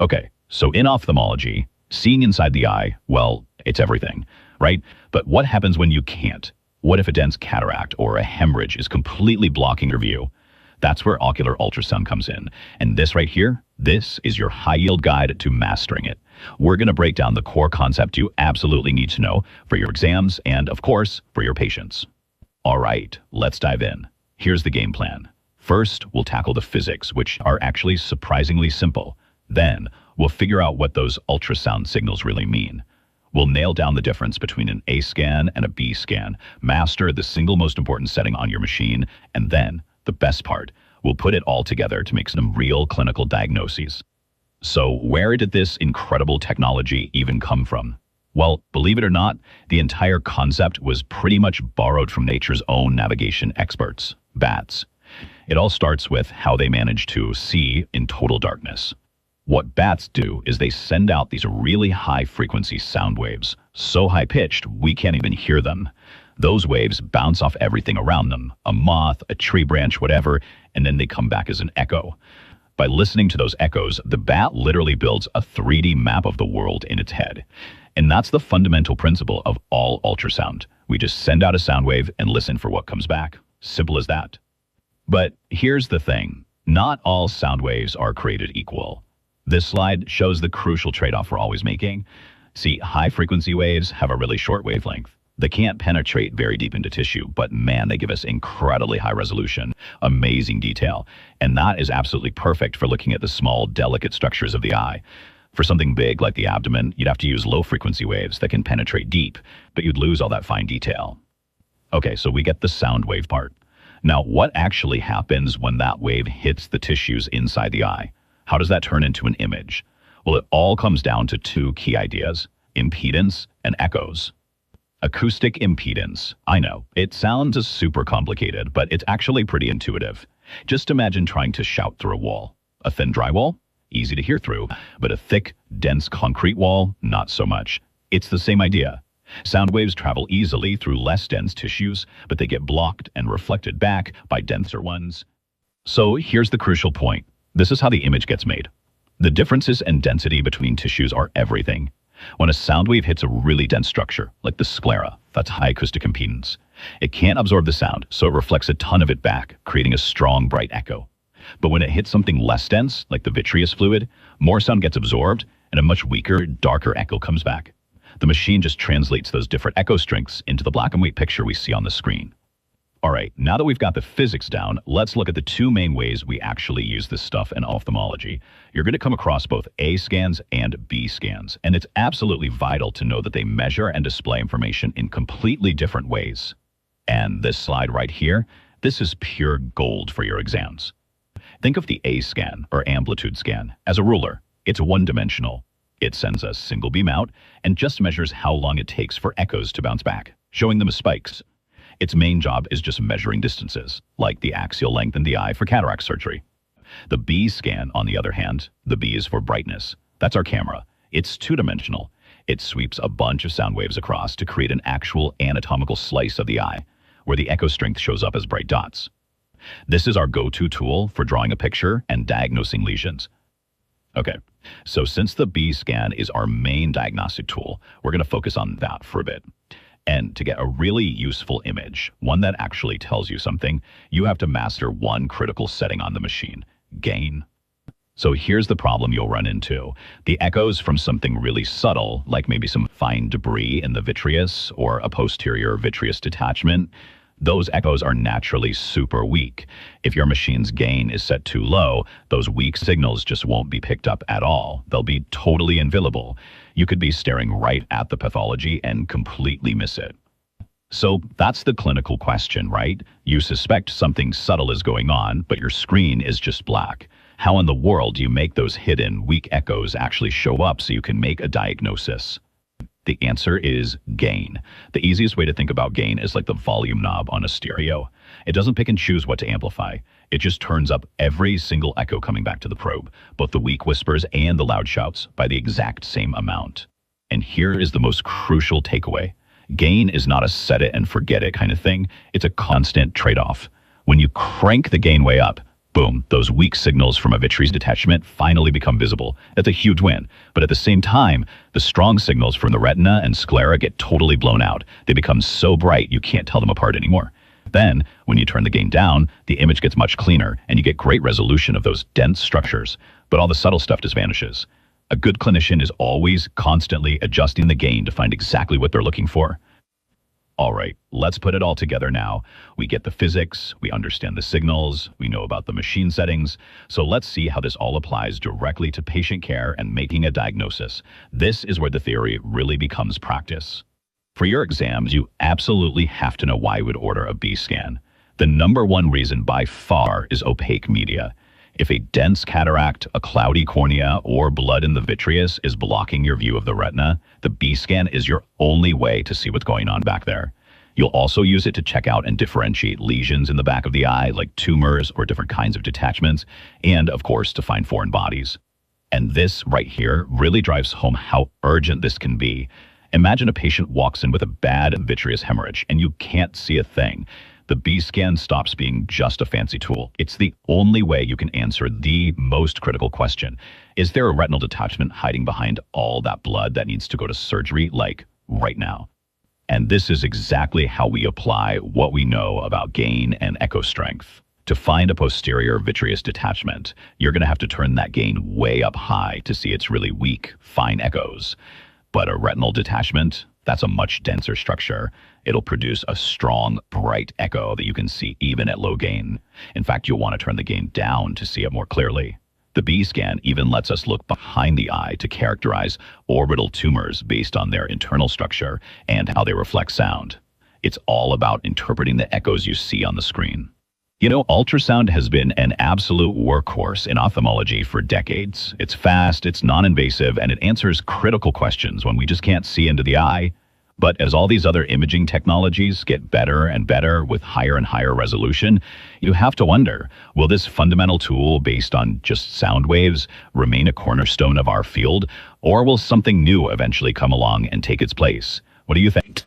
Okay, so in ophthalmology, seeing inside the eye, well, it's everything, right? But what happens when you can't? What if a dense cataract or a hemorrhage is completely blocking your view? That's where ocular ultrasound comes in. And this right here, this is your high-yield guide to mastering it. We're going to break down the core concept you absolutely need to know for your exams and, of course, for your patients. All right, let's dive in. Here's the game plan. First, we'll tackle the physics, which are actually surprisingly simple. Then, we'll figure out what those ultrasound signals really mean. We'll nail down the difference between an A scan and a B scan, master the single most important setting on your machine, and then, the best part, we'll put it all together to make some real clinical diagnoses. So where did this incredible technology even come from? Well, believe it or not, the entire concept was pretty much borrowed from nature's own navigation experts, bats. It all starts with how they manage to see in total darkness. What bats do is they send out these really high-frequency sound waves, so high-pitched we can't even hear them. Those waves bounce off everything around them, a moth, a tree branch, whatever, and then they come back as an echo. By listening to those echoes, the bat literally builds a 3D map of the world in its head. And that's the fundamental principle of all ultrasound. We just send out a sound wave and listen for what comes back. Simple as that. But here's the thing. Not all sound waves are created equal. This slide shows the crucial trade-off we're always making. See, high-frequency waves have a really short wavelength. They can't penetrate very deep into tissue, but man, they give us incredibly high resolution, amazing detail. And that is absolutely perfect for looking at the small, delicate structures of the eye. For something big like the abdomen, you'd have to use low-frequency waves that can penetrate deep, but you'd lose all that fine detail. Okay, so we get the sound wave part. Now, what actually happens when that wave hits the tissues inside the eye? How does that turn into an image? Well, it all comes down to two key ideas: impedance and echoes. Acoustic impedance. I know, it sounds super complicated, but it's actually pretty intuitive. Just imagine trying to shout through a wall. A thin drywall? Easy to hear through, but a thick, dense concrete wall? Not so much. It's the same idea. Sound waves travel easily through less dense tissues, but they get blocked and reflected back by denser ones. So here's the crucial point. This is how the image gets made. The differences in density between tissues are everything. When a sound wave hits a really dense structure, like the sclera, that's high acoustic impedance, it can't absorb the sound, so it reflects a ton of it back, creating a strong, bright echo. But when it hits something less dense, like the vitreous fluid, more sound gets absorbed, and a much weaker, darker echo comes back. The machine just translates those different echo strengths into the black and white picture we see on the screen. All right, now that we've got the physics down, let's look at the two main ways we actually use this stuff in ophthalmology. You're going to come across both A scans and B scans, and it's absolutely vital to know that they measure and display information in completely different ways. And this slide right here, this is pure gold for your exams. Think of the A scan, or amplitude scan, as a ruler. It's one-dimensional. It sends a single beam out and just measures how long it takes for echoes to bounce back, showing them as spikes. Its main job is just measuring distances, like the axial length in the eye for cataract surgery. The B scan, on the other hand, the B is for brightness. That's our camera. It's two-dimensional. It sweeps a bunch of sound waves across to create an actual anatomical slice of the eye, where the echo strength shows up as bright dots. This is our go-to tool for drawing a picture and diagnosing lesions. Okay, so since the B scan is our main diagnostic tool, we're going to focus on that for a bit. And to get a really useful image, one that actually tells you something, you have to master one critical setting on the machine: gain. So here's the problem you'll run into. The echoes from something really subtle, like maybe some fine debris in the vitreous or a posterior vitreous detachment, those echoes are naturally super weak. If your machine's gain is set too low, those weak signals just won't be picked up at all. They'll be totally invisible. You could be staring right at the pathology and completely miss it. So that's the clinical question, right? You suspect something subtle is going on, but your screen is just black. How in the world do you make those hidden, weak echoes actually show up so you can make a diagnosis? The answer is gain. The easiest way to think about gain is like the volume knob on a stereo. It doesn't pick and choose what to amplify. It just turns up every single echo coming back to the probe, both the weak whispers and the loud shouts, by the exact same amount. And here is the most crucial takeaway. Gain is not a set it and forget it kind of thing. It's a constant trade-off. When you crank the gain way up, Boom, those weak signals from a vitreous detachment finally become visible. That's a huge win. But at the same time, the strong signals from the retina and sclera get totally blown out. They become so bright you can't tell them apart anymore. Then, when you turn the gain down, the image gets much cleaner and you get great resolution of those dense structures. But all the subtle stuff just vanishes. A good clinician is always constantly adjusting the gain to find exactly what they're looking for. All right, let's put it all together now. We get the physics, we understand the signals, we know about the machine settings. So let's see how this all applies directly to patient care and making a diagnosis. This is where the theory really becomes practice. For your exams, you absolutely have to know why you would order a B scan. The number one reason by far is opaque media. If a dense cataract, a cloudy cornea, or blood in the vitreous is blocking your view of the retina, the B scan is your only way to see what's going on back there. You'll also use it to check out and differentiate lesions in the back of the eye, like tumors or different kinds of detachments, and of course, to find foreign bodies. And this right here really drives home how urgent this can be. Imagine a patient walks in with a bad vitreous hemorrhage and you can't see a thing. The B scan stops being just a fancy tool. It's the only way you can answer the most critical question. Is there a retinal detachment hiding behind all that blood that needs to go to surgery, like right now? And this is exactly how we apply what we know about gain and echo strength. To find a posterior vitreous detachment, you're going to have to turn that gain way up high to see its really weak, fine echoes. But a retinal detachment, that's a much denser structure. It'll produce a strong, bright echo that you can see even at low gain. In fact, you'll want to turn the gain down to see it more clearly. The B scan even lets us look behind the eye to characterize orbital tumors based on their internal structure and how they reflect sound. It's all about interpreting the echoes you see on the screen. You know, ultrasound has been an absolute workhorse in ophthalmology for decades. It's fast, it's non-invasive, and it answers critical questions when we just can't see into the eye. But as all these other imaging technologies get better and better with higher and higher resolution, you have to wonder, will this fundamental tool based on just sound waves remain a cornerstone of our field, or will something new eventually come along and take its place? What do you think?